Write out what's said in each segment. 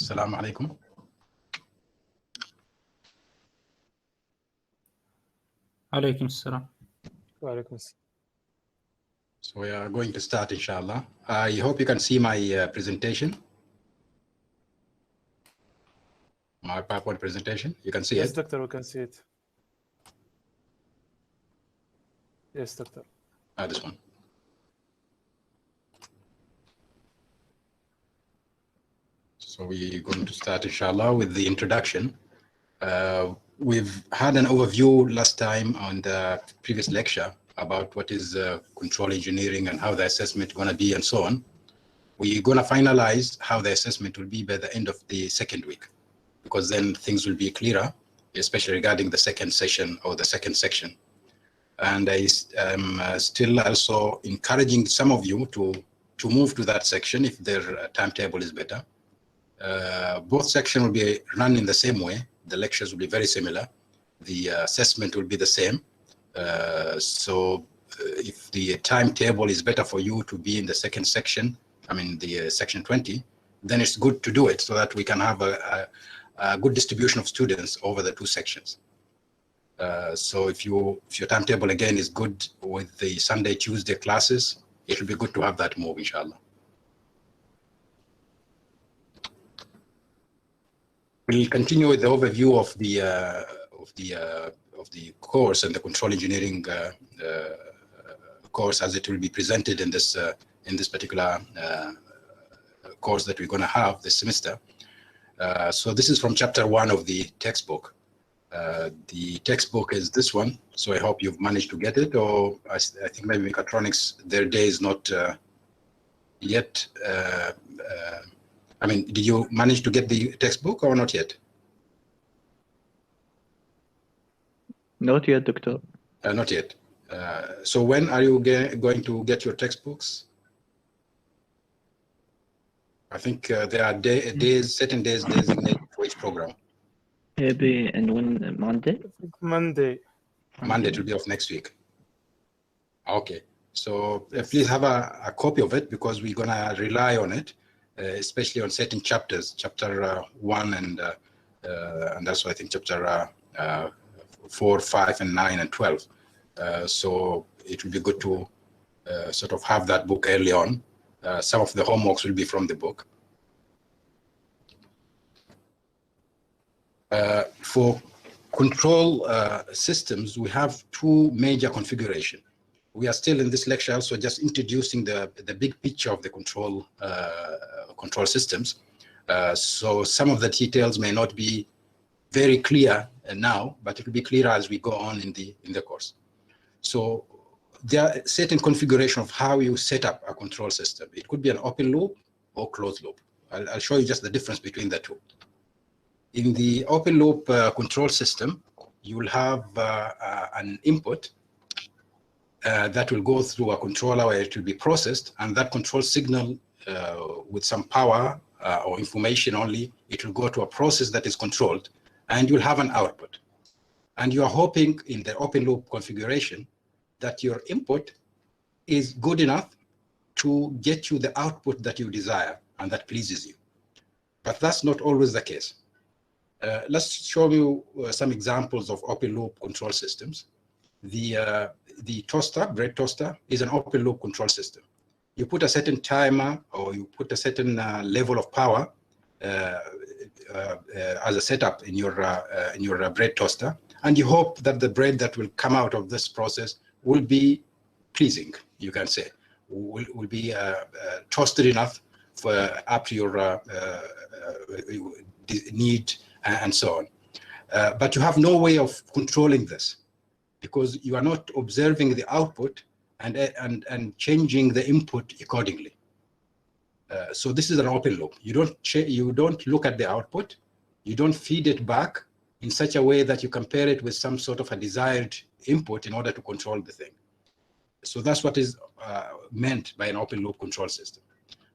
Assalamu alaikum. Alaikum assalam. So we are going to start, inshallah. I hope you can see my presentation. My PowerPoint presentation. You can see Yes, it? doctor, we can see it. Yes, doctor. This one. So we're going to start, inshallah, with the introduction. We've had an overview last time on the previous lecture about what is control engineering and how the assessment is going to be and so on. We're going to finalize how the assessment will be by the end of the second week, because then things will be clearer, especially regarding the second session or the second section. And I am still also encouraging some of you to move to that section if their timetable is better. Both sections will be run in the same way. The lectures will be very similar. The assessment will be the same. So if the timetable is better for you to be in the second section, I mean the section 20, then it's good to do it so that we can have a good distribution of students over the two sections. So if your timetable again is good with the Sunday, Tuesday classes, it will be good to have that move, inshallah. We'll continue with the overview of the course and the control engineering course as it will be presented in this particular course that we're going to have this semester. So this is from chapter 1 of the textbook. The textbook is this one, so I hope you've managed to get it, or I think maybe mechatronics, their day is not yet. I mean, did you manage to get the textbook or not yet? Not yet, doctor. Not yet. So when are you going to get your textbooks? I think there are certain days designated for each program. Maybe and when Monday? Monday. Monday will be of next week. Okay. So please have a copy of it, because we're going to rely on it, especially on certain chapters, chapter 1 and also I think chapter 4, 5, and 9, and 12. So it will be good to sort of have that book early on. Some of the homeworks will be from the book. For control systems, we have two major configurations. We are still in this lecture also just introducing the big picture of the control systems. So some of the details may not be very clear now, but it will be clearer as we go on in the course. So there are certain configuration of how you set up a control system. It could be an open loop or closed loop. I'll show you just the difference between the two. In the open loop control system, you will have an input that will go through a controller where it will be processed, and that control signal with some power or information only, it will go to a process that is controlled, and you'll have an output. And you are hoping in the open loop configuration that your input is good enough to get you the output that you desire and that pleases you. But that's not always the case. Let's show you some examples of open loop control systems. The toaster, bread toaster, is an open loop control system. You put a certain timer or you put a certain level of power as a setup in your bread toaster, and you hope that the bread that will come out of this process will be pleasing, you can say, will be toasted enough for up to your need and so on. But you have no way of controlling this, because you are not observing the output and changing the input accordingly. So this is an open loop. You don't look at the output. You don't feed it back in such a way that you compare it with some sort of a desired input in order to control the thing. So that's what is meant by an open loop control system.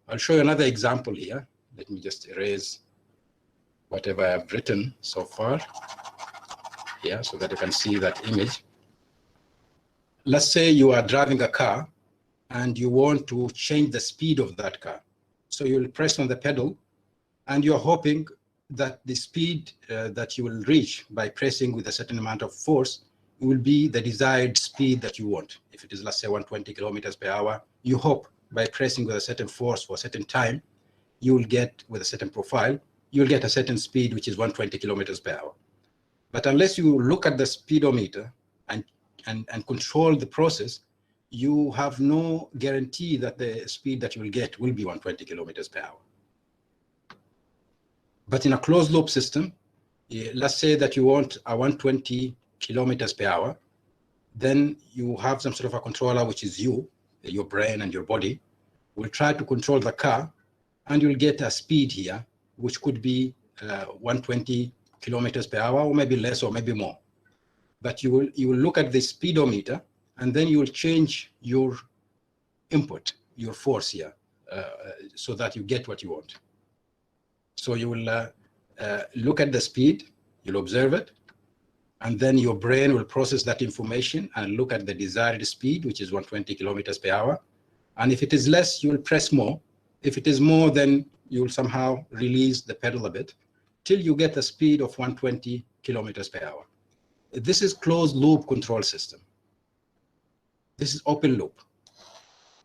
I'll show you another example here. Let me just erase whatever I've written so far here so that you can see that image. Let's say you are driving a car and you want to change the speed of that car. So you'll press on the pedal and you're hoping that the speed that you will reach by pressing with a certain amount of force will be the desired speed that you want. If it is, let's say, 120 kilometers per hour, you hope by pressing with a certain force for a certain time, you will get, with a certain profile, you'll get a certain speed, which is 120 kilometers per hour. But unless you look at the speedometer and control the process, you have no guarantee that the speed that you will get will be 120 kilometers per hour. But in a closed loop system, let's say that you want a 120 kilometers per hour, then you have some sort of a controller, which is you, your brain and your body, will try to control the car, and you'll get a speed here, which could be 120 kilometers per hour, or maybe less, or maybe more. But you will look at the speedometer, and then you will change your input, your force here, so that you get what you want. So you will look at the speed, you'll observe it, and then your brain will process that information and look at the desired speed, which is 120 kilometers per hour. And if it is less, you will press more. If it is more, then you will somehow release the pedal a bit till you get a speed of 120 kilometers per hour. This is closed loop control system. This is open loop.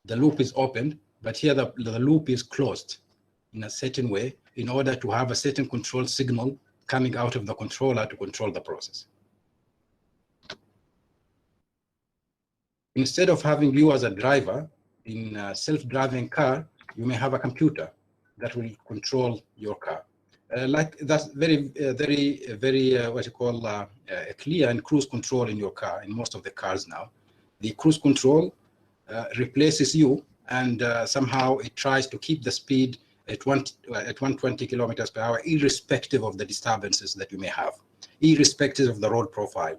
The loop is open, but here the loop is closed in a certain way in order to have a certain control signal coming out of the controller to control the process. Instead of having you as a driver in a self-driving car, you may have a computer that will control your car. Like that's very what you call clear in cruise control in your car, in most of the cars now. The cruise control replaces you, and somehow it tries to keep the speed at 120 kilometers per hour, irrespective of the disturbances that you may have, irrespective of the road profile.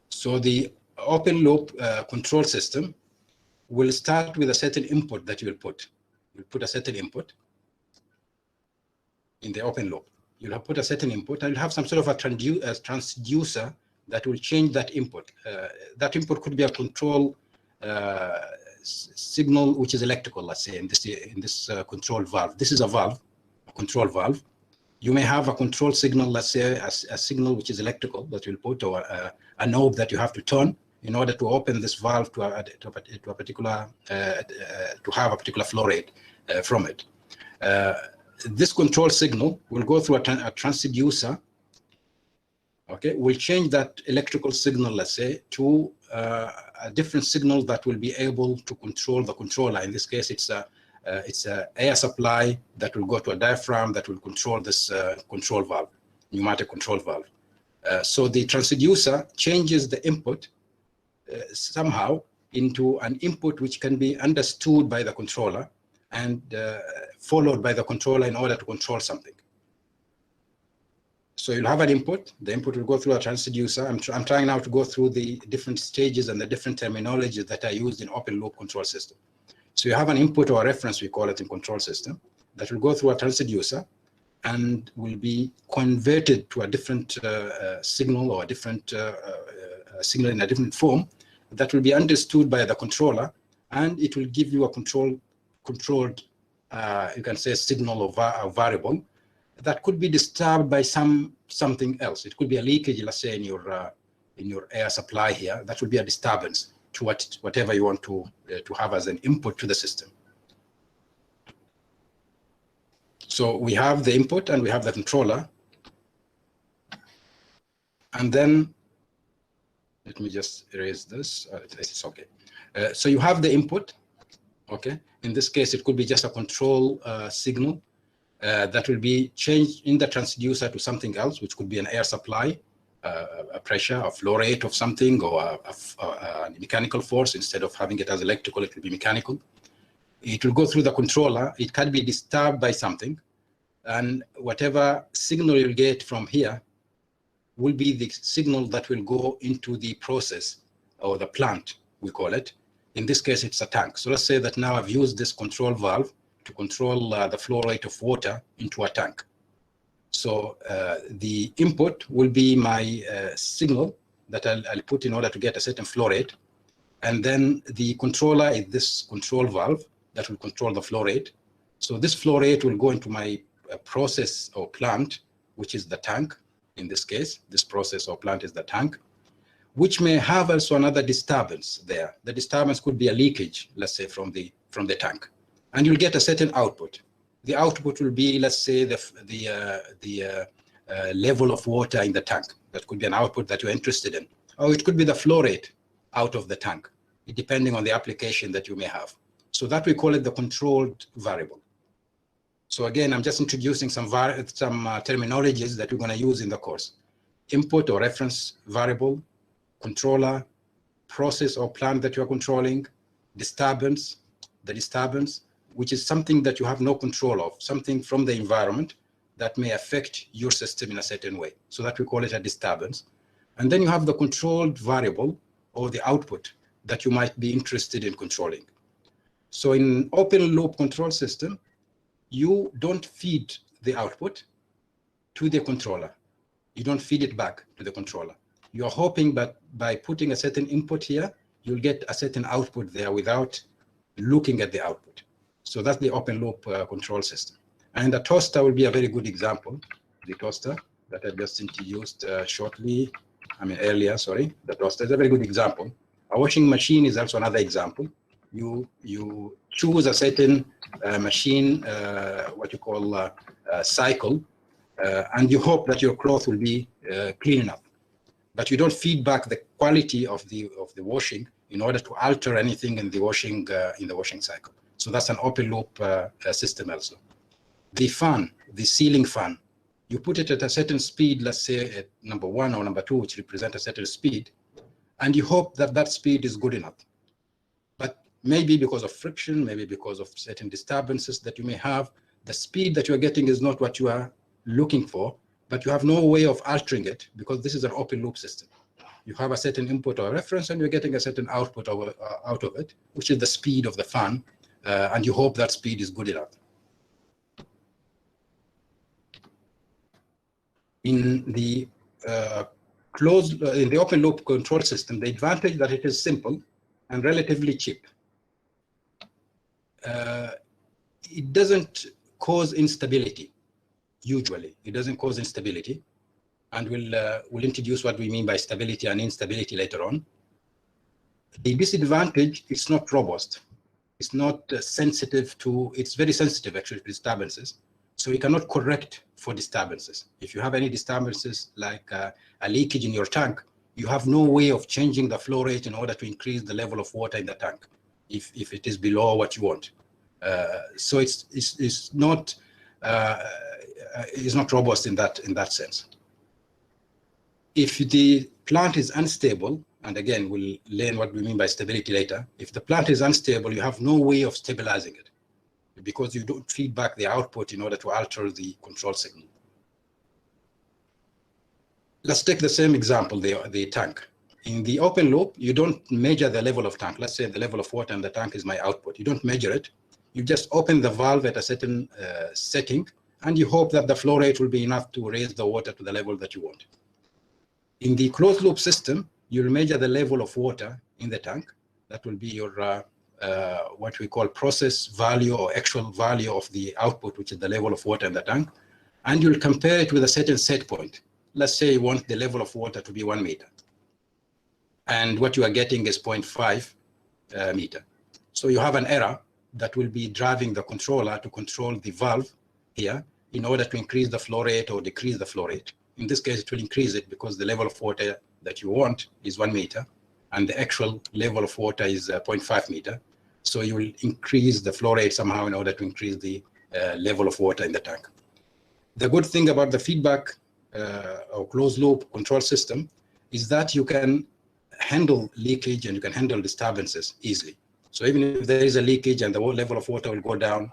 So the open loop control system will start with a certain input that you will put. You'll put a certain input in the open loop. You'll have put a certain input, and you'll have some sort of a transducer that will change that input. That input could be a control signal, which is electrical, let's say, in this control valve. This is a valve, a control valve. You may have a control signal, let's say, a signal which is electrical that you'll put, or a knob that you have to turn in order to open this valve to a particular, to have a particular flow rate from it. This control signal will go through a transducer. Okay, we'll change that electrical signal, let's say, to a different signal that will be able to control the controller. In this case, it's a air supply that will go to a diaphragm that will control this control valve, pneumatic control valve. So the transducer changes the input somehow into an input which can be understood by the controller and followed by the controller in order to control something. So you'll have an input. The input will go through a transducer. I'm trying now to go through the different stages and the different terminologies that are used in open loop control system. So you have an input or a reference, we call it in control system, that will go through a transducer and will be converted to a different signal, or a different signal in a different form that will be understood by the controller, and it will give you a controlled, you can say, signal or a variable that could be disturbed by something else. It could be a leakage, let's say, in your air supply here. That will be a disturbance to whatever you want to have as an input to the system. So we have the input and we have the controller. And then, let me just erase this. It's okay. So you have the input. Okay. In this case, it could be just a control signal that will be changed in the transducer to something else, which could be an air supply, a pressure, a flow rate of something, or a mechanical force. Instead of having it as electrical, it will be mechanical. It will go through the controller. It can be disturbed by something, and whatever signal you'll get from here will be the signal that will go into the process, or the plant, we call it. In this case, it's a tank. So let's say that now I've used this control valve to control the flow rate of water into a tank. So the input will be my signal that I'll put in order to get a certain flow rate. And then the controller is this control valve that will control the flow rate. So this flow rate will go into my process or plant, which is the tank. In this case, this process or plant is the tank, which may have also another disturbance there. The disturbance could be a leakage, let's say, from the tank, and you'll get a certain output. The output will be, let's say, the level of water in the tank. That could be an output that you're interested in, or it could be the flow rate out of the tank, depending on the application that you may have. So that we call it the controlled variable. So again, I'm just introducing some terminologies that we're going to use in the course: input or reference variable, controller, process or plant that you are controlling, disturbance, the disturbance, which is something that you have no control of, something from the environment that may affect your system in a certain way. So that we call it a disturbance. And then you have the controlled variable or the output that you might be interested in controlling. So in open loop control system, you don't feed the output to the controller. You don't feed it back to the controller. You're hoping that by putting a certain input here, you'll get a certain output there without looking at the output. So that's the open loop control system. And the toaster will be a very good example. The toaster that I just introduced earlier, sorry. The toaster is a very good example. A washing machine is also another example. You choose a certain machine, what you call cycle, and you hope that your cloth will be clean enough. But you don't feed back the quality of the washing in order to alter anything in the washing cycle. So that's an open loop system also. The fan, the ceiling fan, you put it at a certain speed, let's say at number 1 or number 2, which represent a certain speed, and you hope that that speed is good enough. But maybe because of friction, maybe because of certain disturbances that you may have, the speed that you're getting is not what you are looking for, but you have no way of altering it because this is an open loop system. You have a certain input or reference and you're getting a certain output out of it, which is the speed of the fan, and you hope that speed is good enough. In the in the open loop control system, the advantage that it is simple and relatively cheap. It doesn't cause instability. Usually, it doesn't cause instability, and we'll introduce what we mean by stability and instability later on. The disadvantage, it's not robust. It's not sensitive to, it's very sensitive actually to disturbances. So you cannot correct for disturbances. If you have any disturbances like a leakage in your tank, you have no way of changing the flow rate in order to increase the level of water in the tank if it is below what you want. So it's not robust in that sense. If the plant is unstable, and again we'll learn what we mean by stability later. If the plant is unstable, you have no way of stabilizing it because you don't feed back the output in order to alter the control signal. Let's take the same example, the tank. In the open loop, you don't measure the level of tank. Let's say the level of water in the tank is my output. You don't measure it. You just open the valve at a certain setting, and you hope that the flow rate will be enough to raise the water to the level that you want. In the closed loop system, you'll measure the level of water in the tank. That will be your what we call process value or actual value of the output, which is the level of water in the tank. And you'll compare it with a certain set point. Let's say you want the level of water to be 1 meter. And what you are getting is 0.5 meter. So you have an error that will be driving the controller to control the valve here in order to increase the flow rate or decrease the flow rate. In this case, it will increase it because the level of water that you want is 1 meter and the actual level of water is 0.5 meter. So you will increase the flow rate somehow in order to increase the level of water in the tank. The good thing about the feedback or closed loop control system is that you can handle leakage and you can handle disturbances easily. So even if there is a leakage and the level of water will go down,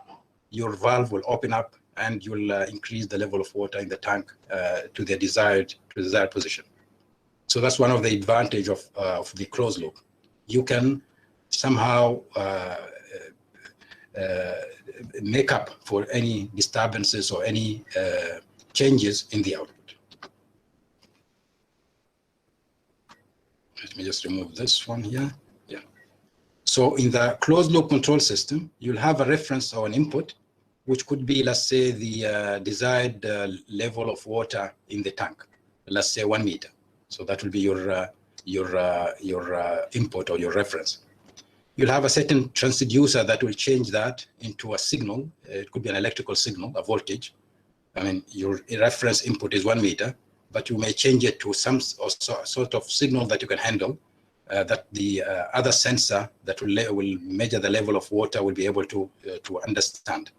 your valve will open up and you'll increase the level of water in the tank to the desired position. So that's one of the advantage of the closed loop. You can somehow make up for any disturbances or any changes in the output. Let me just remove this one here. Yeah. So in the closed loop control system, you'll have a reference or an input, which could be, let's say, the desired level of water in the tank, let's say 1 meter. So that will be your input or your reference. You'll have a certain transducer that will change that into a signal. It could be an electrical signal, a voltage. I mean, your reference input is 1 meter, but you may change it to some sort of signal that you can handle, that the other sensor that will measure the level of water will be able to understand.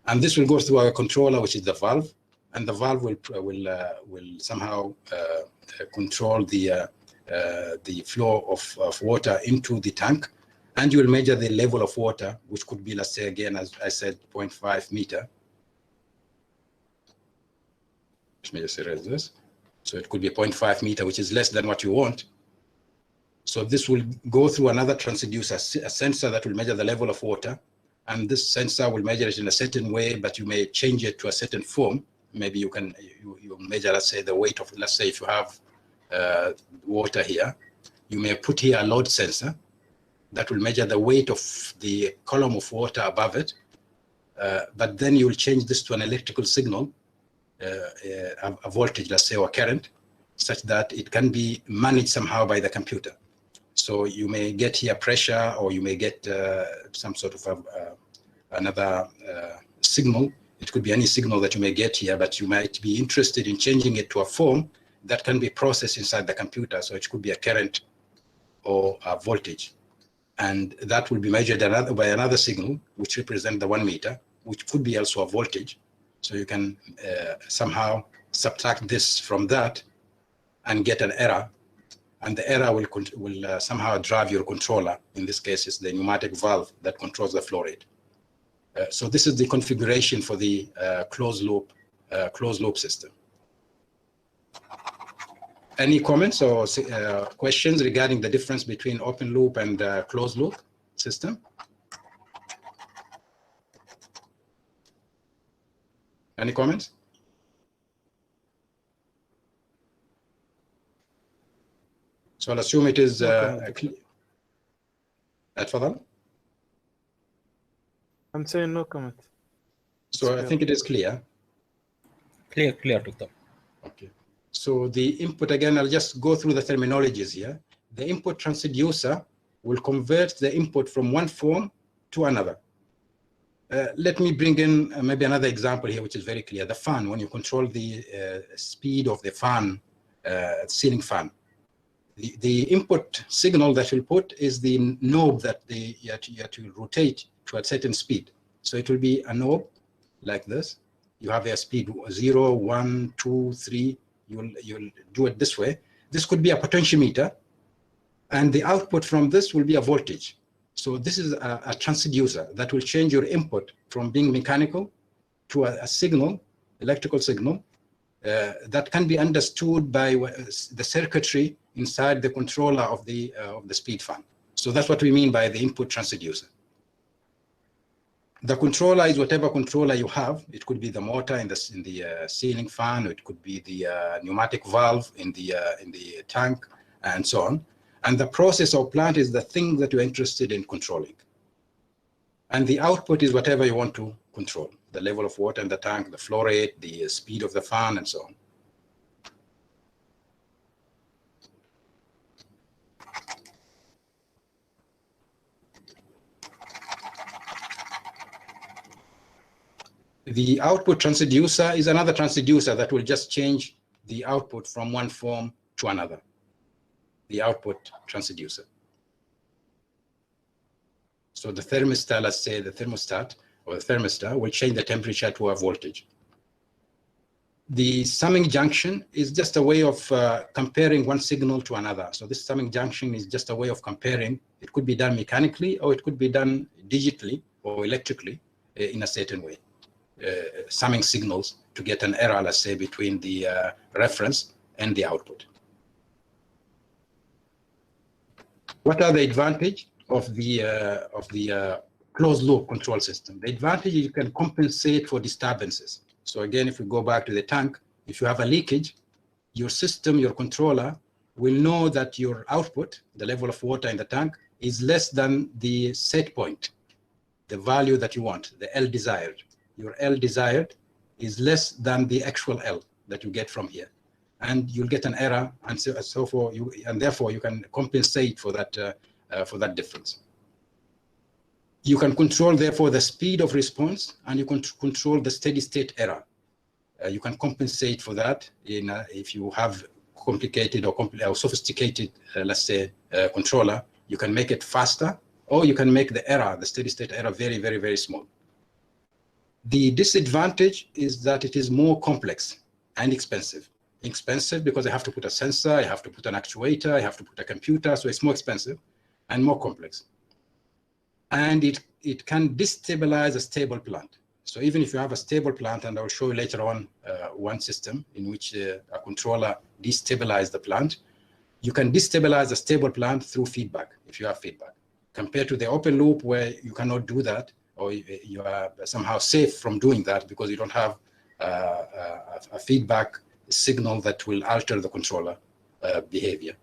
And this will go through our controller, which is the valve, and the valve will somehow control the flow of water into the tank, and you will measure the level of water, which could be, let's say, again, as I said, 0.5 meter. Let me just erase this. So it could be 0.5 meter, which is less than what you want. So this will go through another transducer, a sensor that will measure the level of water. And this sensor will measure it in a certain way, but you may change it to a certain form. Maybe you measure, let's say, the weight of, let's say, if you have water here, you may put here a load sensor that will measure the weight of the column of water above it. But then you will change this to an electrical signal, a voltage, let's say, or current, such that it can be managed somehow by the computer. So you may get here pressure, or you may get some sort of another signal. It could be any signal that you may get here, but you might be interested in changing it to a form that can be processed inside the computer. So it could be a current or a voltage. And that will be measured by another signal, which represents the 1 meter, which could be also a voltage. So you can somehow subtract this from that and get an error. And the error will somehow drive your controller. In this case, it's the pneumatic valve that controls the flow rate. So this is the configuration for the closed loop system. Any comments or questions regarding the difference between open loop and closed loop system? Any comments? So I'll assume it is Atfadal? I'm saying no comment. So I think it is clear. Clear, Doctor. Okay. So the input, again, I'll just go through the terminologies here. The input transducer will convert the input from one form to another. Let me bring in maybe another example here, which is very clear. The fan, when you control the speed of the fan, ceiling fan, the input signal that will put is the knob that you have to rotate to a certain speed. So it will be a knob like this. You have a speed 0, 1, 2, 3. You'll do it this way. This could be a potentiometer, and the output from this will be a voltage. So this is a transducer that will change your input from being mechanical to a signal, electrical signal, that can be understood by the circuitry inside the controller of the speed fan. So that's what we mean by the input transducer. The controller is whatever controller you have. It could be the motor in the ceiling fan, or it could be the pneumatic valve in the tank, and so on. And the process or plant is the thing that you're interested in controlling. And the output is whatever you want to control: the level of water in the tank, the flow rate, the speed of the fan, and so on. The output transducer is another transducer that will just change the output from one form to another. The output transducer. So the thermostat, let's say the thermostat or the thermistor will change the temperature to a voltage. The summing junction is just a way of comparing one signal to another. So this summing junction is just a way of comparing. It could be done mechanically, or it could be done digitally or electrically in a certain way. Summing signals to get an error, let's say, between the reference and the output. What are the advantages of the closed loop control system? The advantage is you can compensate for disturbances. So again, if we go back to the tank, if you have a leakage, your system, your controller, will know that your output, the level of water in the tank, is less than the set point, the value that you want, the L desired. Your L desired is less than the actual L that you get from here. And you'll get an error, and so forth, and therefore you can compensate for that difference. You can control, therefore, the speed of response, and you can control the steady state error. You can compensate for that if you have complicated or sophisticated, let's say, controller. You can make it faster, or you can make the error, the steady state error, very, very, very small. The disadvantage is that it is more complex and expensive. Expensive because I have to put a sensor, I have to put an actuator, I have to put a computer, so it's more expensive and more complex. And it can destabilize a stable plant. So even if you have a stable plant, and I'll show you later on one system in which a controller destabilizes the plant, you can destabilize a stable plant through feedback, if you have feedback, compared to the open loop where you cannot do that, or you are somehow safe from doing that because you don't have a feedback signal that will alter the controller behavior.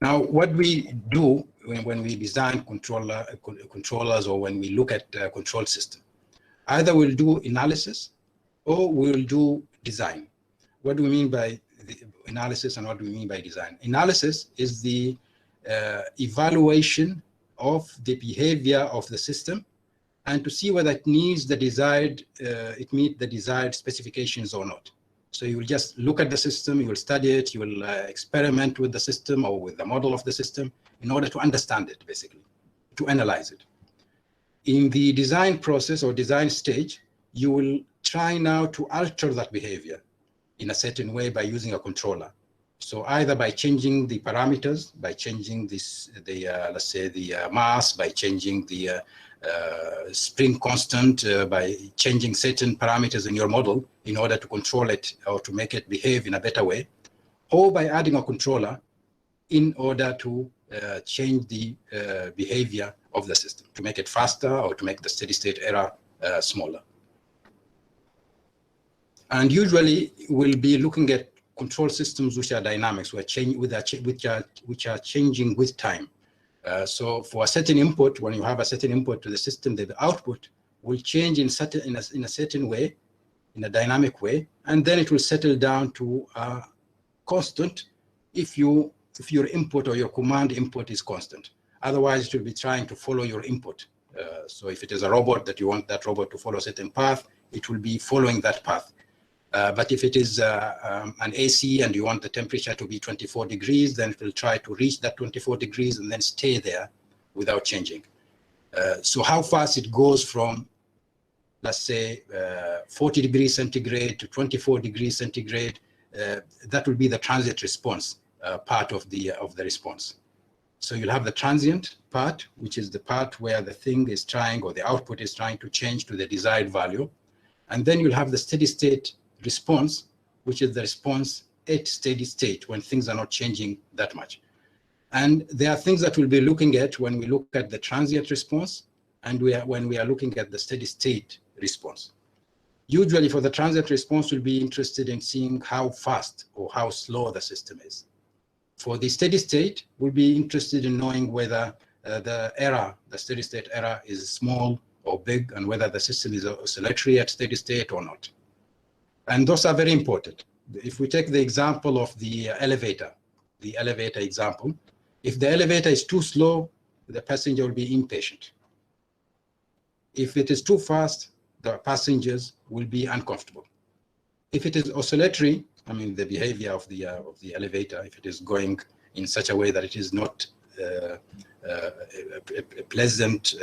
Now, what we do when we design controllers or when we look at control system, either we'll do analysis or we'll do design. What do we mean by the analysis and what do we mean by design? Analysis is the evaluation of the behavior of the system and to see whether it needs the desired, it meets the desired specifications or not. So you will just look at the system, you will study it, you will experiment with the system or with the model of the system in order to understand it, basically, to analyze it. In the design process or design stage, you will try now to alter that behavior in a certain way by using a controller. So either by changing the parameters, by changing this, let's say the mass, by changing the spring constant, by changing certain parameters in your model in order to control it or to make it behave in a better way, or by adding a controller in order to change the behavior of the system, to make it faster or to make the steady state error smaller. And usually we'll be looking at control systems which are dynamics, which are changing with time. So for a certain input, when you have a certain input to the system, the output will change in a certain way, in a dynamic way, and then it will settle down to a constant if your input or your command input is constant. Otherwise, it will be trying to follow your input. So if it is a robot that you want that robot to follow a certain path, it will be following that path. But if it is an AC and you want the temperature to be 24 degrees, then it will try to reach that 24 degrees and then stay there without changing. So how fast it goes from, let's say, 40 degrees centigrade to 24 degrees centigrade, that will be the transient response part of the response. So you'll have the transient part, which is the part where the thing is trying, or the output is trying to change to the desired value. And then you'll have the steady state response, which is the response at steady state when things are not changing that much. And there are things that we'll be looking at when we look at the transient response and when we are looking at the steady state response. Usually for the transient response, we'll be interested in seeing how fast or how slow the system is. For the steady state, we'll be interested in knowing whether the error, the steady state error, is small or big, and whether the system is oscillatory at steady state or not. And those are very important. If we take the example of the elevator example, if the elevator is too slow, the passenger will be impatient. If it is too fast, the passengers will be uncomfortable. If it is oscillatory, I mean the behavior of the elevator, if it is going in such a way that it is not a pleasant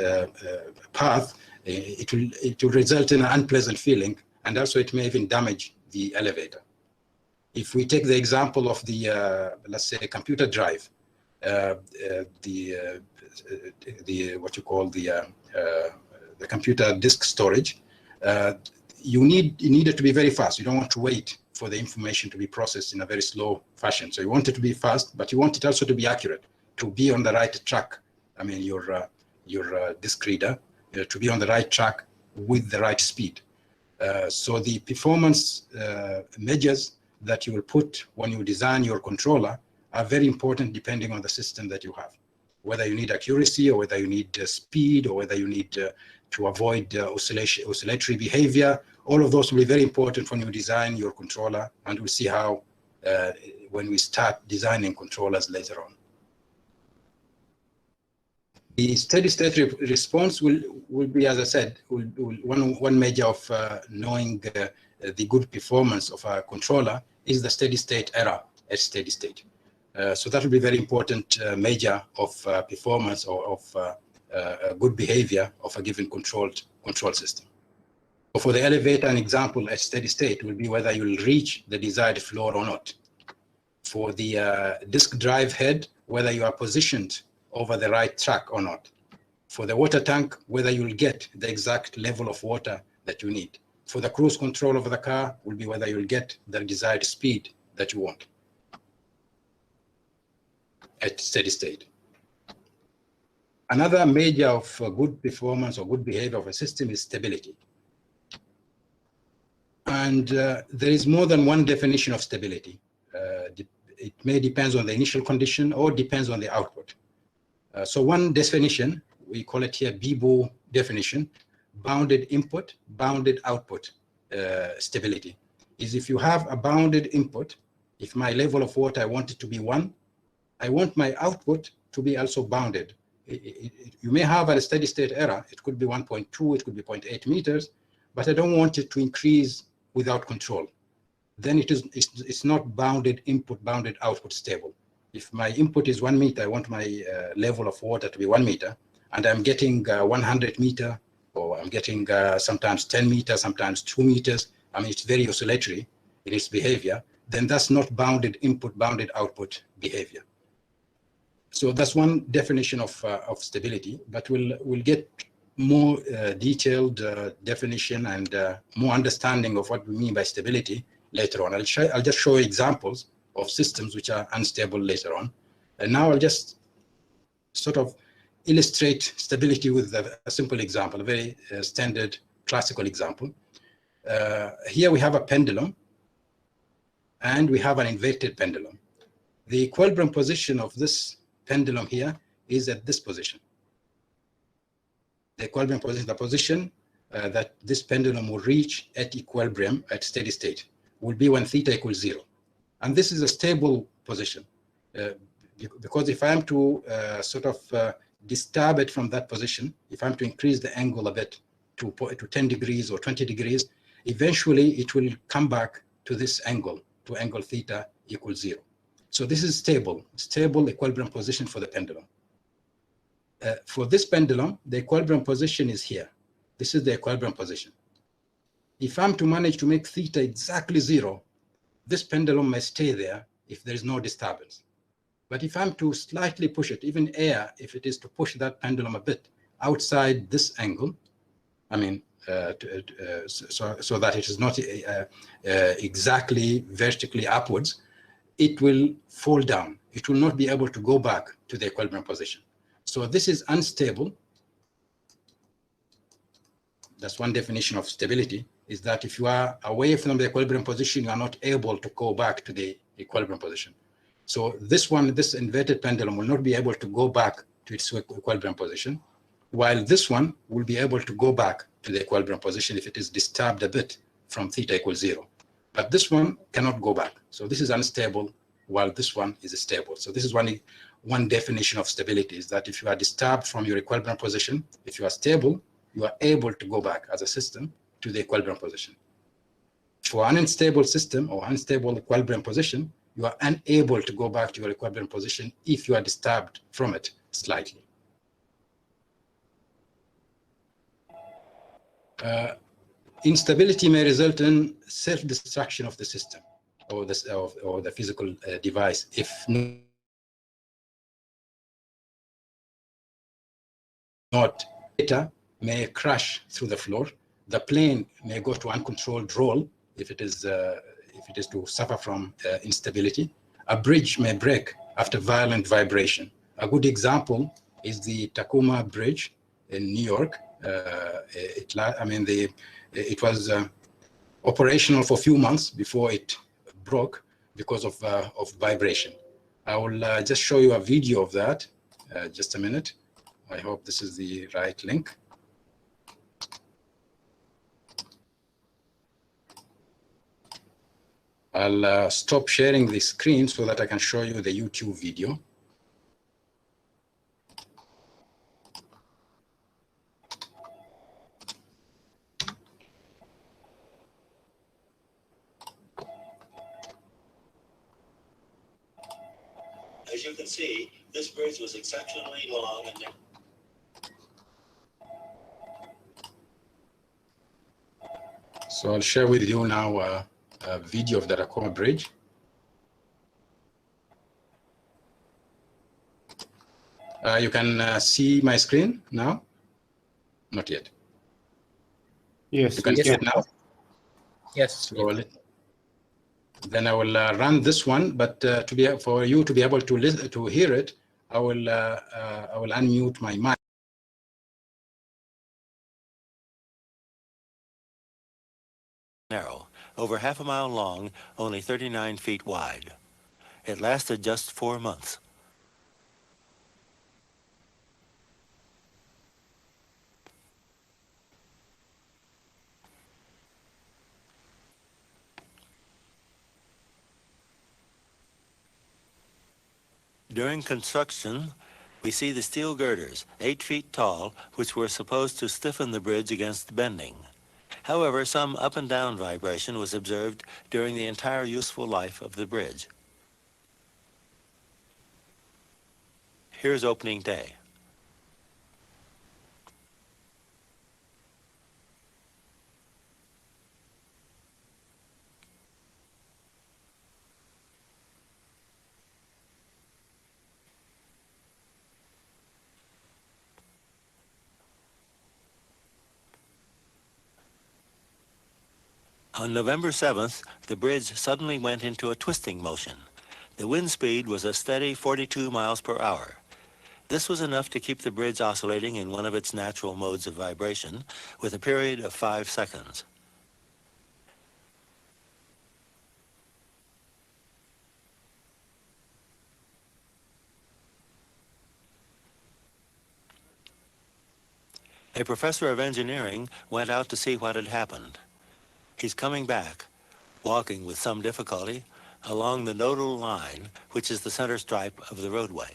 path, it will result in an unpleasant feeling, and also it may even damage the elevator. If we take the example of the let's say computer drive, what you call the computer disk storage, you need it to be very fast. You don't want to wait for the information to be processed in a very slow fashion. So you want it to be fast, but you want it also to be accurate, to be on the right track. I mean, your disk reader, to be on the right track with the right speed. So the performance measures that you will put when you design your controller are very important depending on the system that you have. Whether you need accuracy, or whether you need speed, or whether you need to avoid oscillatory behavior, all of those will be very important when you design your controller, and we'll see how when we start designing controllers later on. The steady-state response will be, as I said, one measure of knowing the good performance of a controller is the steady-state error at steady state. So that will be a very important measure of performance or of good behavior of a given control system. So for the elevator, an example at steady state will be whether you'll reach the desired floor or not. For the disk drive head, whether you are positioned over the right track or not. For the water tank, whether you'll get the exact level of water that you need. For the cruise control of the car will be whether you'll get the desired speed that you want at steady state. Another measure of good performance or good behavior of a system is stability. And there is more than one definition of stability. It may depend on the initial condition or depends on the output. So one definition, we call it here BIBO definition, bounded input, bounded output stability, is if you have a bounded input, if my level of water I want it to be 1, I want my output to be also bounded. You may have a steady state error, it could be 1.2, it could be 0.8 meters, but I don't want it to increase without control. Then it's not bounded input, bounded output stable. If my input is 1 meter, I want my level of water to be 1 meter, and I'm getting 100 meter, or I'm getting sometimes 10 meters, sometimes 2 meters. I mean, it's very oscillatory in its behavior. Then that's not bounded input, bounded output behavior. So that's one definition of stability, but we'll get more detailed definition and more understanding of what we mean by stability later on. I'll just show examples of systems which are unstable later on. And now I'll just sort of illustrate stability with a simple example, a very standard classical example. Here we have a pendulum, and we have an inverted pendulum. The equilibrium position of this pendulum here is at this position. The equilibrium position, the position that this pendulum will reach at equilibrium at steady state will be when theta equals 0. And this is a stable position because if I am to sort of disturb it from that position, if I'm to increase the angle a bit to 10 degrees or 20 degrees, eventually it will come back to this angle, to angle theta equals 0. So this is stable equilibrium position for the pendulum. For this pendulum, the equilibrium position is here. This is the equilibrium position. If I'm to manage to make theta exactly 0, this pendulum may stay there if there is no disturbance. But if I'm to slightly push it, even air, if it is to push that pendulum a bit outside this angle, I mean, so that it is not exactly vertically upwards, it will fall down. It will not be able to go back to the equilibrium position. So this is unstable. That's one definition of stability, is that if you are away from the equilibrium position, you are not able to go back to the equilibrium position. So this one, this inverted pendulum will not be able to go back to its equilibrium position, while this one will be able to go back to the equilibrium position if it is disturbed a bit from theta equals 0. But this one cannot go back. So this is unstable, while this one is stable. So this is one definition of stability, is that if you are disturbed from your equilibrium position, if you are stable, you are able to go back as a system to the equilibrium position. For an unstable system or unstable equilibrium position, you are unable to go back to your equilibrium position if you are disturbed from it slightly. Instability may result in self-destruction of the system or the physical device if not. Data may crash through the floor. The plane may go to uncontrolled roll if it is to suffer from instability. A bridge may break after violent vibration. A good example is the Tacoma Bridge in New York. It was operational for a few months before it broke because of vibration. I will just show you a video of that. Just a minute. I hope this is the right link. I'll stop sharing the screen so that I can show you the YouTube video. As you can see, this bridge was exceptionally long and So I'll share with you now a video of the Rakoma Bridge. You can see my screen now? Not yet. Yes. You can see it now? Yes. So then I will run this one, but for you to be able to listen to hear it, I will unmute my mic. narrow, over half a mile long, only 39 feet wide. It lasted just 4 months. During construction, we see the steel girders, 8 feet tall, which were supposed to stiffen the bridge against bending. However, some up and down vibration was observed during the entire useful life of the bridge. Here's opening day. On November 7th, the bridge suddenly went into a twisting motion. The wind speed was a steady 42 miles per hour. This was enough to keep the bridge oscillating in one of its natural modes of vibration with a period of 5 seconds. A professor of engineering went out to see what had happened. He's coming back, walking with some difficulty along the nodal line, which is the center stripe of the roadway.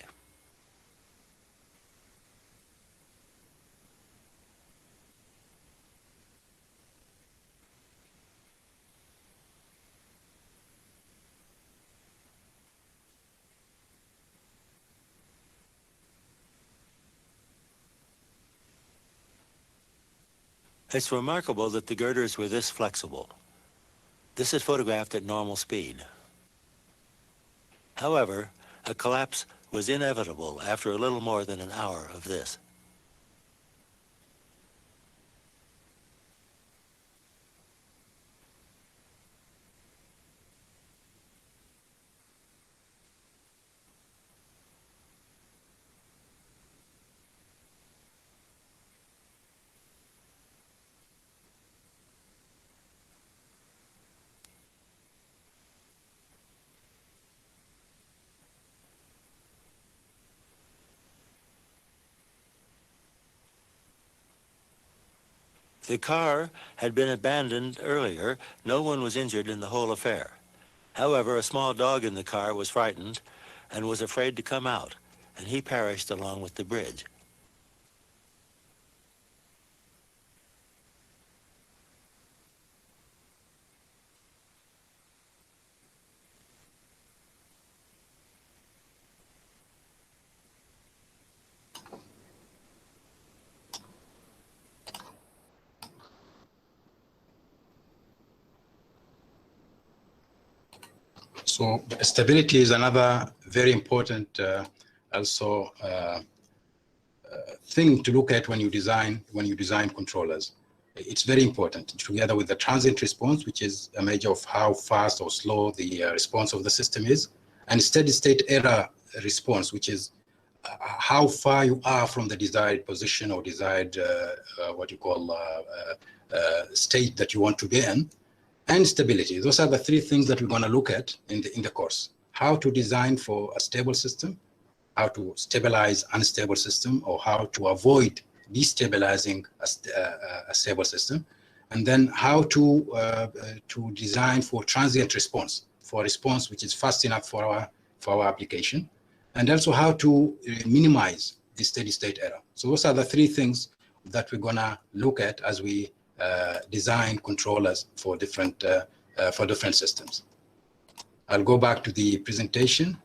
It's remarkable that the girders were this flexible. This is photographed at normal speed. However, a collapse was inevitable after a little more than an hour of this. The car had been abandoned earlier. No one was injured in the whole affair. However, a small dog in the car was frightened and was afraid to come out, and he perished along with the bridge. So stability is another very important thing to look at when you design controllers. It's very important, together with the transient response, which is a measure of how fast or slow the response of the system is, and steady state error response, which is how far you are from the desired position or desired what you call state that you want to be in, and stability. Those are the three things that we're going to look at in the course. how to design for a stable system, how to stabilize unstable system, or how to avoid destabilizing a stable system, and then how to design for transient response, for a response which is fast enough for our application, and also how to minimize the steady state error. So those are the three things that we're gonna look at as we design controllers for different systems. I'll go back to the presentation.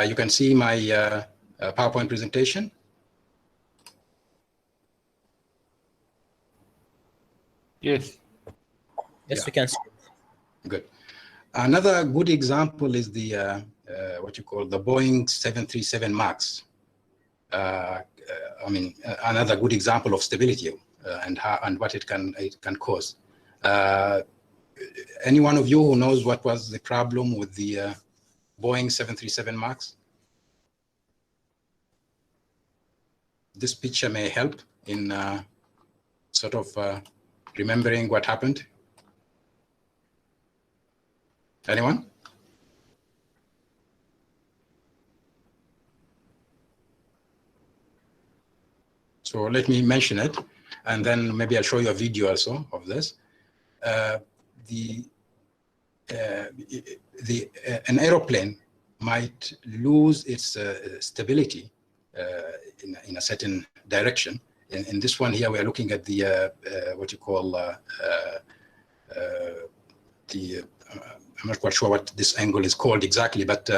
You can see my PowerPoint presentation. Yes. Yes, Yeah. we can see. Good. Another good example is the what you call the Boeing 737 MAX. Another good example of stability and what it can cause. Any one of you who knows what was the problem with the Boeing 737 MAX? This picture may help in sort of remembering what happened. Anyone? So let me mention it, and then maybe I'll show you a video also of this. An aeroplane might lose its stability in a certain direction. In this one here, we are looking at the what you call I'm not quite sure what this angle is called exactly, but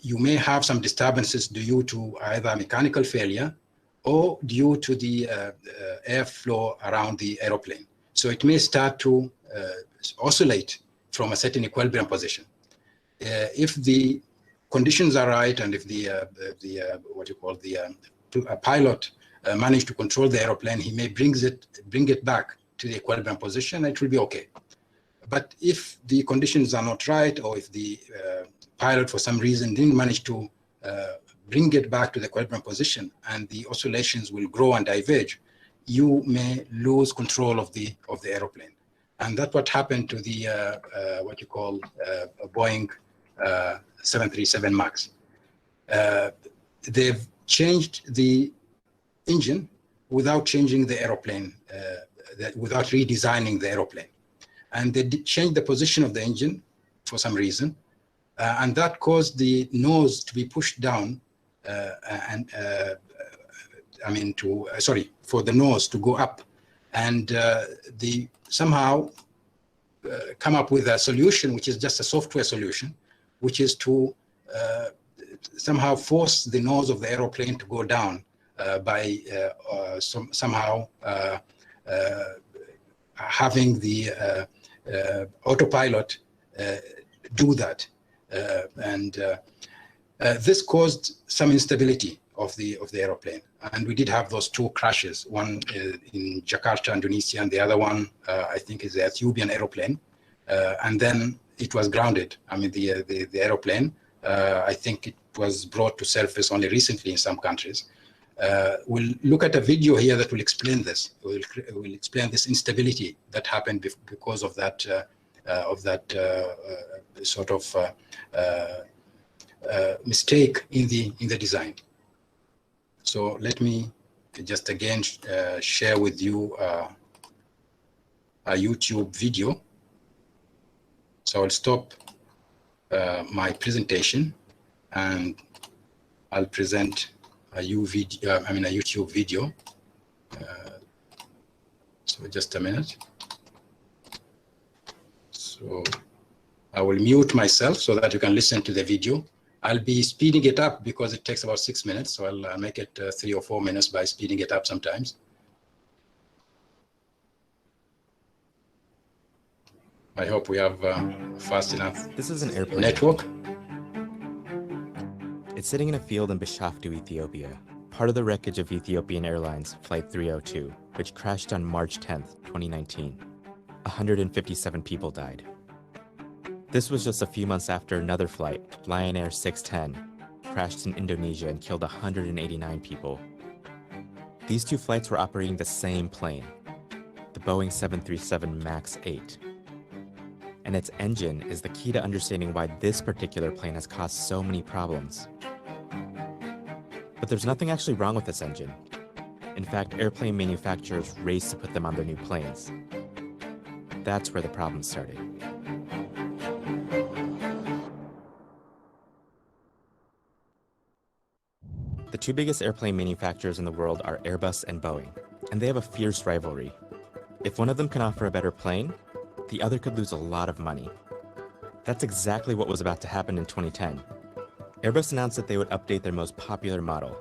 you may have some disturbances due to either mechanical failure or due to the airflow around the aeroplane. So it may start to oscillate from a certain equilibrium position. If the conditions are right, and if the what you call the pilot managed to control the aeroplane, he may bring it back to the equilibrium position, and it will be okay. But if the conditions are not right, or if the pilot for some reason didn't manage to bring it back to the equilibrium position, and the oscillations will grow and diverge, you may lose control of the aeroplane. And that's what happened to the what you call Boeing 737 MAX. They've changed the engine without changing the aeroplane, without redesigning the aeroplane. And they did change the position of the engine for some reason, and that caused the nose to be pushed down, for the nose to go up, and they somehow come up with a solution which is just a software solution, which is to somehow force the nose of the aeroplane to go down by somehow having the autopilot do that, and this caused some instability of the aeroplane. And we did have those two crashes, one in Jakarta, Indonesia, and the other one I think is the Ethiopian aeroplane, and then it was grounded. I mean, the aeroplane, I think it was brought to surface only recently in some countries. We'll look at a video here that will explain this. We'll explain this instability that happened because of that sort of mistake in the design. So let me just again share with you a YouTube video. So I'll stop my presentation, and I'll present a YouTube video. So just a minute. So I will mute myself so that you can listen to the video. I'll be speeding it up because it takes about 6 minutes. So I'll make it 3 or 4 minutes by speeding it up sometimes. I hope we have fast enough This is an airplane network. It's sitting in a field in Bishaftu, Ethiopia, part of the wreckage of Ethiopian Airlines Flight 302, which crashed on March 10th, 2019. 157 people died. This was just a few months after another flight, Lion Air 610, crashed in Indonesia and killed 189 people. These two flights were operating the same plane, the Boeing 737 MAX 8. and its engine is the key to understanding why this particular plane has caused so many problems. But there's nothing actually wrong with this engine. In fact, airplane manufacturers raced to put them on their new planes. That's where the problem started. The two biggest airplane manufacturers in the world are Airbus and Boeing, and they have a fierce rivalry. If one of them can offer a better plane, the other could lose a lot of money. That's exactly what was about to happen in 2010. Airbus announced that they would update their most popular model,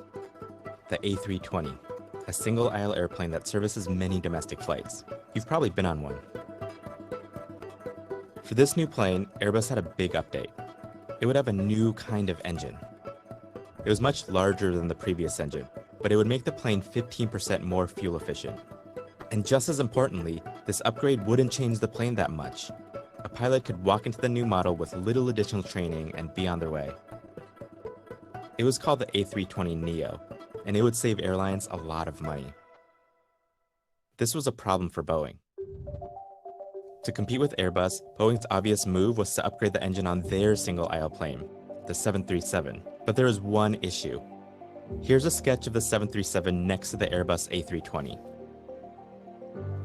the A320, a single-aisle airplane that services many domestic flights. You've probably been on one. For this new plane, Airbus had a big update. It would have a new kind of engine. It was much larger than the previous engine, but it would make the plane 15% more fuel efficient. And just as importantly, this upgrade wouldn't change the plane that much. A pilot could walk into the new model with little additional training and be on their way. It was called the A320neo, and it would save airlines a lot of money. This was a problem for Boeing. To compete with Airbus, Boeing's obvious move was to upgrade the engine on their single-aisle plane, the 737. But there is one issue. Here's a sketch of the 737 next to the Airbus A320.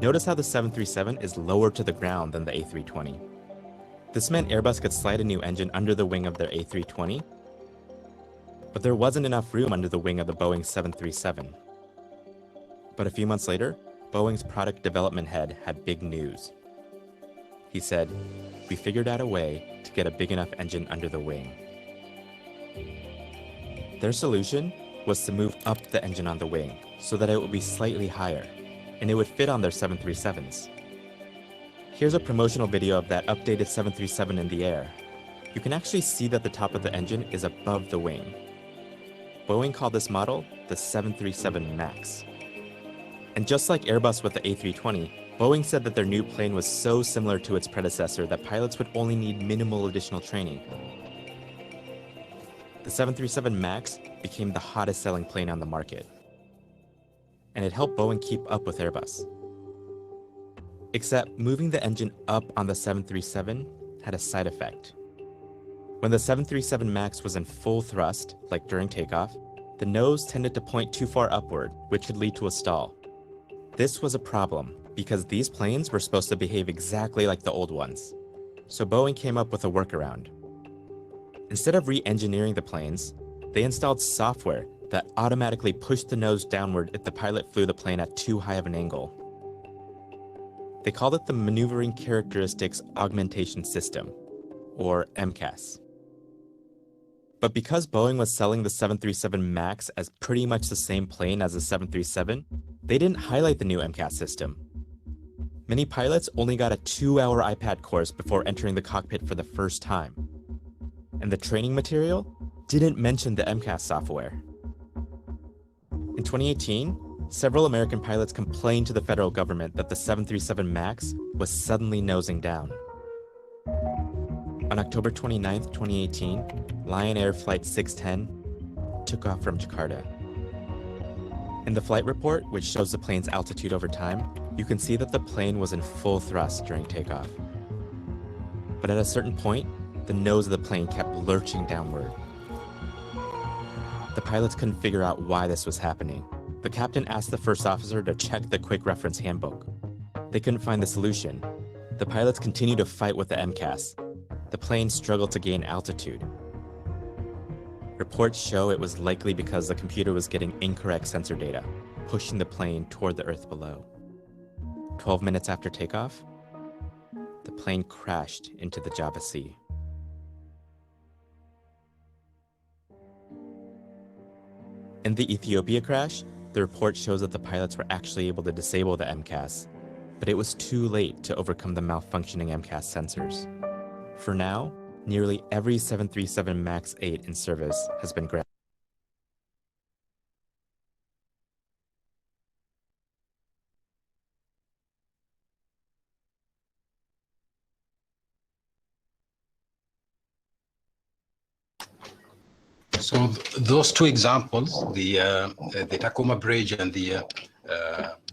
Notice how the 737 is lower to the ground than the A320. This meant Airbus could slide a new engine under the wing of their A320, but there wasn't enough room under the wing of the Boeing 737. But a few months later, Boeing's product development head had big news. He said, "We figured out a way to get a big enough engine under the wing." Their solution was to move up the engine on the wing so that it would be slightly higher, and it would fit on their 737s. Here's a promotional video of that updated 737 in the air. You can actually see that the top of the engine is above the wing. Boeing called this model the 737 MAX. And just like Airbus with the A320, Boeing said that their new plane was so similar to its predecessor that pilots would only need minimal additional training. The 737 MAX became the hottest selling plane on the market. And it helped Boeing keep up with Airbus. Except moving the engine up on the 737 had a side effect. When the 737 MAX was in full thrust, like during takeoff, the nose tended to point too far upward, which could lead to a stall. This was a problem because these planes were supposed to behave exactly like the old ones. So Boeing came up with a workaround. Instead of re-engineering the planes, they installed software that automatically pushed the nose downward if the pilot flew the plane at too high of an angle. They called it the Maneuvering Characteristics Augmentation System, or MCAS. But because Boeing was selling the 737 MAX as pretty much the same plane as the 737, they didn't highlight the new MCAS system. Many pilots only got a 2-hour iPad course before entering the cockpit for the first time. And the training material didn't mention the MCAS software. In 2018, several American pilots complained to the federal government that the 737 MAX was suddenly nosing down. On October 29, 2018, Lion Air Flight 610 took off from Jakarta. In the flight report, which shows the plane's altitude over time, you can see that the plane was in full thrust during takeoff. But at a certain point, the nose of the plane kept lurching downward. The pilots couldn't figure out why this was happening. The captain asked the first officer to check the quick reference handbook. They couldn't find the solution. The pilots continued to fight with the MCAS. The plane struggled to gain altitude. Reports show it was likely because the computer was getting incorrect sensor data, pushing the plane toward the earth below. 12 minutes after takeoff, the plane crashed into the Java Sea. In the Ethiopia crash, the report shows that the pilots were actually able to disable the MCAS, but it was too late to overcome the malfunctioning MCAS sensors. For now, nearly every 737 MAX 8 in service has been grounded. So those two examples, the Tacoma Bridge and the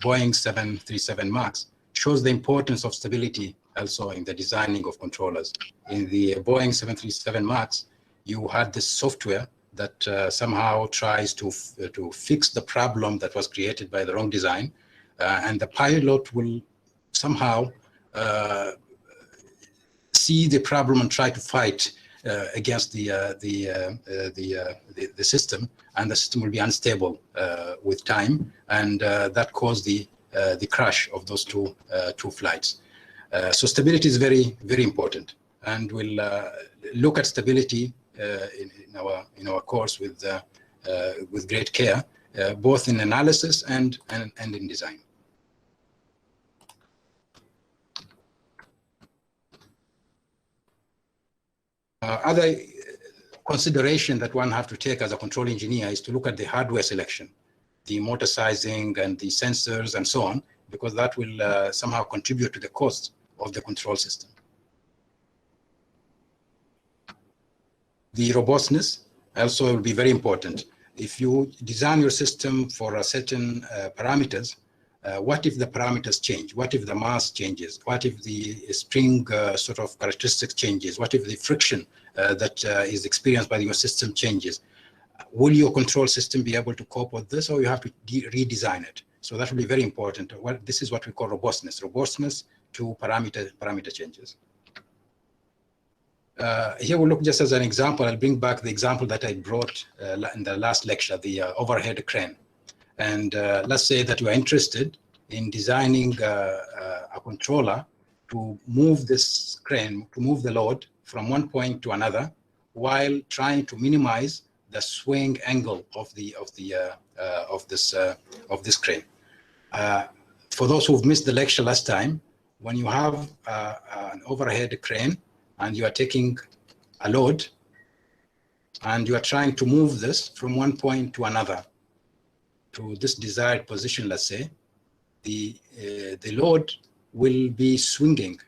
Boeing 737 MAX, shows the importance of stability also in the designing of controllers. In the Boeing 737 MAX, you had this software that somehow tries to fix the problem that was created by the wrong design, and the pilot will somehow see the problem and try to fight against the system, and the system will be unstable with time, and that caused the crash of those two flights. So stability is very, very important, and we'll look at stability in our course with great care, both in analysis and in design. Other consideration that one have to take as a control engineer is to look at the hardware selection, the motor sizing and the sensors and so on, because that will somehow contribute to the cost of the control system. The robustness also will be very important. If you design your system for a certain parameters, what if the parameters change? What if the mass changes? What if the spring sort of characteristics changes? What if the friction that is experienced by your system changes? Will your control system be able to cope with this, or you have to redesign it? So that will be very important. Well, this is what we call robustness to parameter changes. Here we'll look just as an example. I'll bring back the example that I brought in the last lecture, the overhead crane. And let's say that you are interested in designing a controller to move this crane, to move the load from one point to another, while trying to minimize the swing angle of this crane. For those who've missed the lecture last time, when you have an overhead crane and you are taking a load and you are trying to move this from one point to another, to this desired position, let's say, the load will be swaying,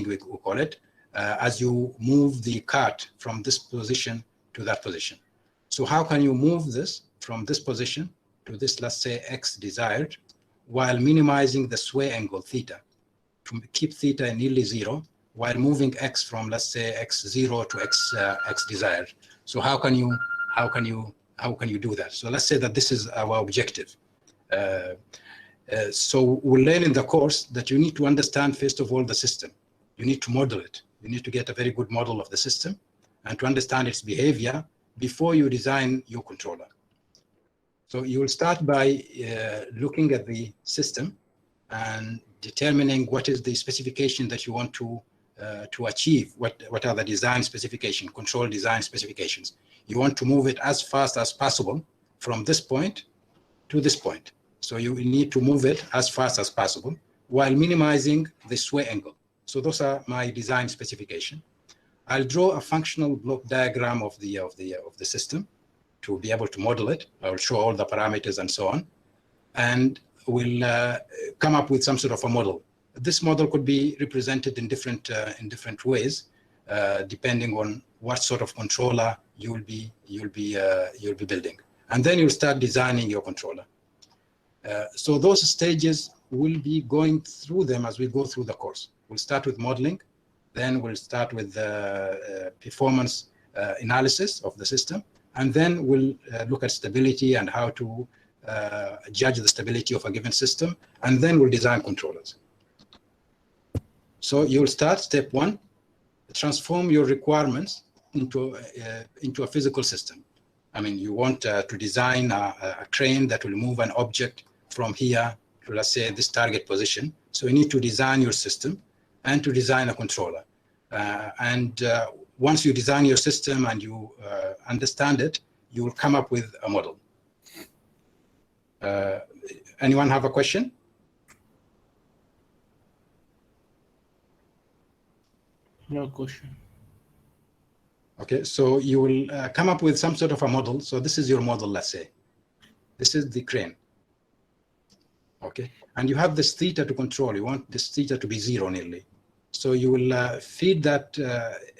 we call it, as you move the cart from this position to that position. So how can you move this from this position to this, let's say, X desired, while minimizing the sway angle, theta, to keep theta nearly zero, while moving X from, let's say, X0 to X desired? So how can you do that? So let's say that this is our objective. So we'll learn in the course that you need to understand, first of all, the system. You need to model it. You need to get a very good model of the system and to understand its behavior before you design your controller. So you will start by looking at the system and determining what is the specification that you want to achieve. What are the design specifications, control design specifications? You want to move it as fast as possible from this point to this point. So you need to move it as fast as possible while minimizing the sway angle. So those are my design specification. I'll draw a functional block diagram of the system to be able to model it. I'll show all the parameters and so on, and we'll come up with some sort of a model. This model could be represented in different ways, depending on what sort of controller you'll be building, and then you'll start designing your controller. So those stages will be going through them as we go through the course. We'll start with modeling, then we'll start with performance analysis of the system, and then we'll look at stability and how to judge the stability of a given system, and then we'll design controllers. So you'll start step one, transform your requirements into a physical system. I mean, you want to design a crane that will move an object from here to, let's say, this target position. So you need to design your system and to design a controller. Once you design your system and you understand it, you will come up with a model. Anyone have a question? No question. Okay, so you will come up with some sort of a model. So this is your model, let's say. This is the crane. Okay, and you have this theta to control. You want this theta to be zero nearly. So you will feed that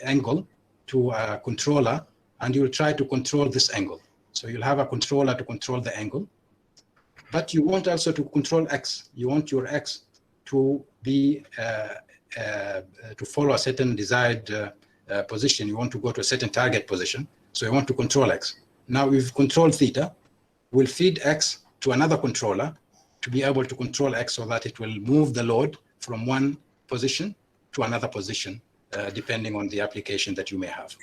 angle to a controller, and you will try to control this angle. So you'll have a controller to control the angle, but you want also to control X. You want your X to be to follow a certain desired position. You want to go to a certain target position, so you want to control X. Now we've controlled theta. We'll feed X to another controller to be able to control X so that it will move the load from one position to another position, depending on the application that you may have.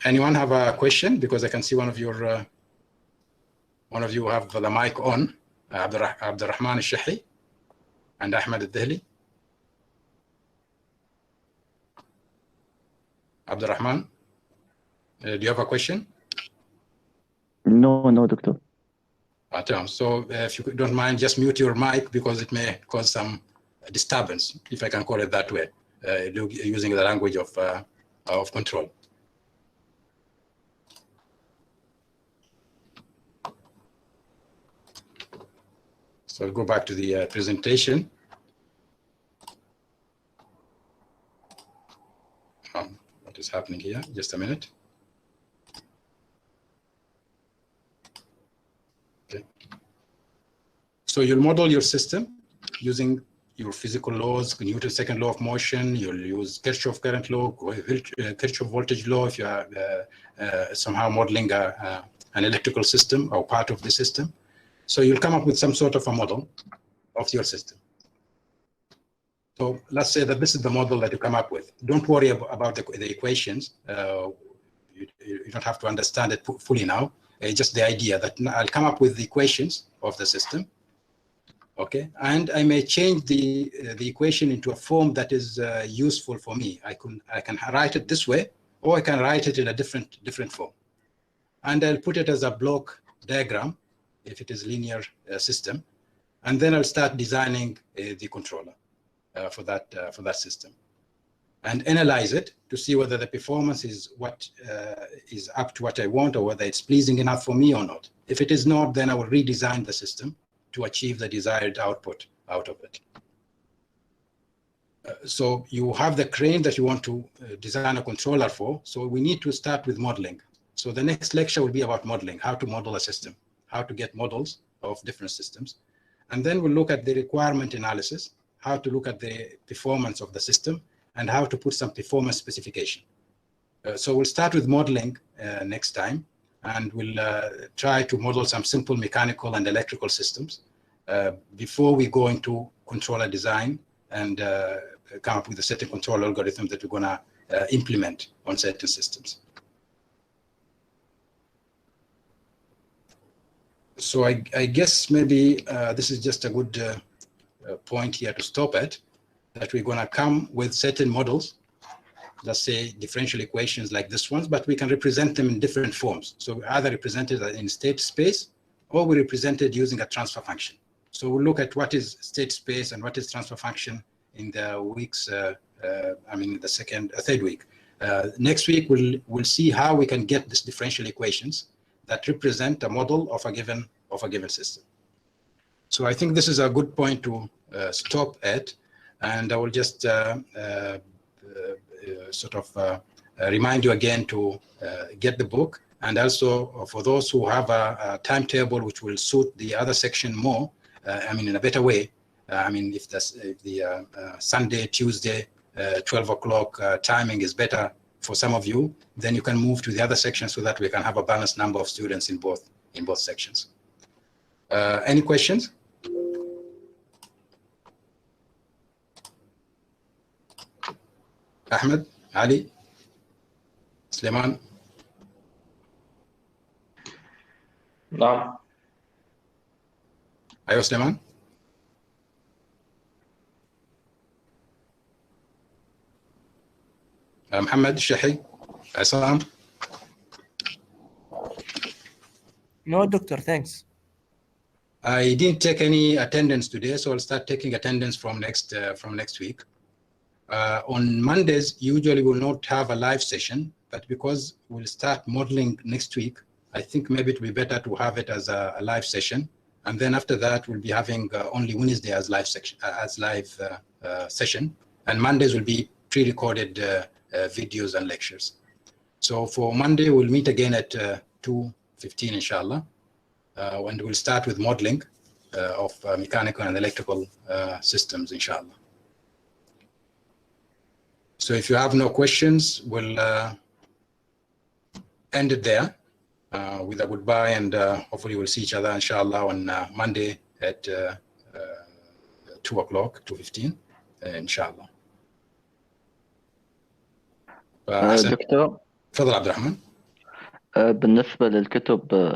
Anyone have a question? Because I can see one of you have the mic on, Abdurrahman al-Shahi and Ahmed al-Dahli. Abdurrahman, do you have a question? No, Doctor. So if you don't mind, just mute your mic because it may cause some disturbance, if I can call it that way, using the language of control. So I'll go back to the presentation. What is happening here? Just a minute. Okay. So you'll model your system using your physical laws, Newton's second law of motion. You'll use Kirchhoff current law, Kirchhoff voltage law if you are somehow modeling an electrical system or part of the system. So you'll come up with some sort of a model of your system. So let's say that this is the model that you come up with. Don't worry about the equations. You don't have to understand it fully now. Just the idea that I'll come up with the equations of the system. Okay, and I may change the equation into a form that is useful for me. I can write it this way, or I can write it in a different form. And I'll put it as a block diagram if it is linear system, and then I'll start designing the controller for that system, and analyze it to see whether the performance is what is up to what I want, or whether it's pleasing enough for me or not. If it is not, then I will redesign the system to achieve the desired output out of it. So you have the crane that you want to design a controller for. So we need to start with modeling. So the next lecture will be about modeling, how to model a system, how to get models of different systems. And then we'll look at the requirement analysis, how to look at the performance of the system, and how to put some performance specification. So we'll start with modeling next time, and we'll try to model some simple mechanical and electrical systems before we go into controller design and come up with a certain control algorithm that we're gonna implement on certain systems. So I guess maybe this is just a good point here to stop at, that we're gonna come with certain models, let's say differential equations like this ones, but we can represent them in different forms. So either represented in state space, or we represent it using a transfer function. So we'll look at what is state space and what is transfer function in the weeks, the third week. Next week, we'll see how we can get these differential equations that represent a model of a given system. So I think this is a good point to stop at, and I will just remind you again to get the book, and also for those who have a timetable which will suit the other section more, in a better way. If the Sunday, Tuesday, 12 o'clock timing is better for some of you, then you can move to the other section so that we can have a balanced number of students in both sections. Any questions? Ahmed, Ali, Suleiman? نعم. أيوة سليمان. محمد الشحي, عصام. No, doctor, thanks. I didn't take any attendance today, so I'll start taking attendance from next week. On Mondays, usually we'll not have a live session, but because we'll start modeling next week, I think maybe it will be better to have it as a live session. And then after that, we'll be having only Wednesday as live session. And Mondays will be pre-recorded videos and lectures. So for Monday, we'll meet again at 2:15, inshallah. and we'll start with modeling of mechanical and electrical systems, inshallah. So if you have no questions, we'll end it there with a goodbye, and hopefully we'll see each other, inshallah, on Monday at 2 o'clock, 2:15, inshallah. دكتور تفضل عبد الرحمن. بالنسبة للكتب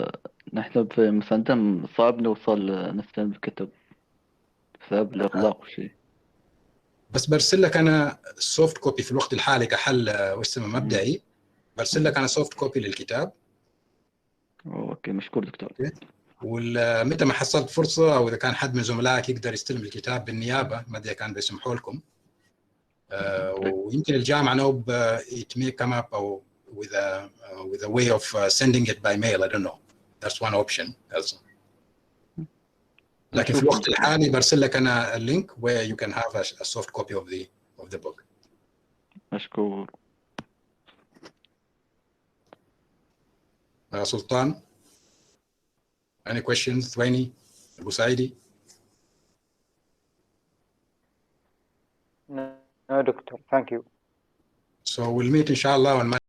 نحن في مسندم صعب نوصل نستلم الكتب بسبب الإغلاق وشيء. بس برسل لك انا سوفت كوبي في الوقت الحالي كحل واسم مبدئي. برسل لك انا سوفت كوبي للكتاب. اوكي مشكور دكتور. ومتى ما حصلت فرصه او اذا كان حد من زملائك يقدر يستلم الكتاب بالنيابه، ما ادري كان بيسمحوا لكم. ويمكن الجامعه نوب it may come up او with a way of sending it by mail. I don't know. That's one option also. لكن في الوقت الحالي برسل لك انا اللينك where you can have a soft copy of the book. مشكور. سلطان, any questions? ثويني, أبو سعيدي? No, doctor. Thank you. So we'll meet inshallah on Monday.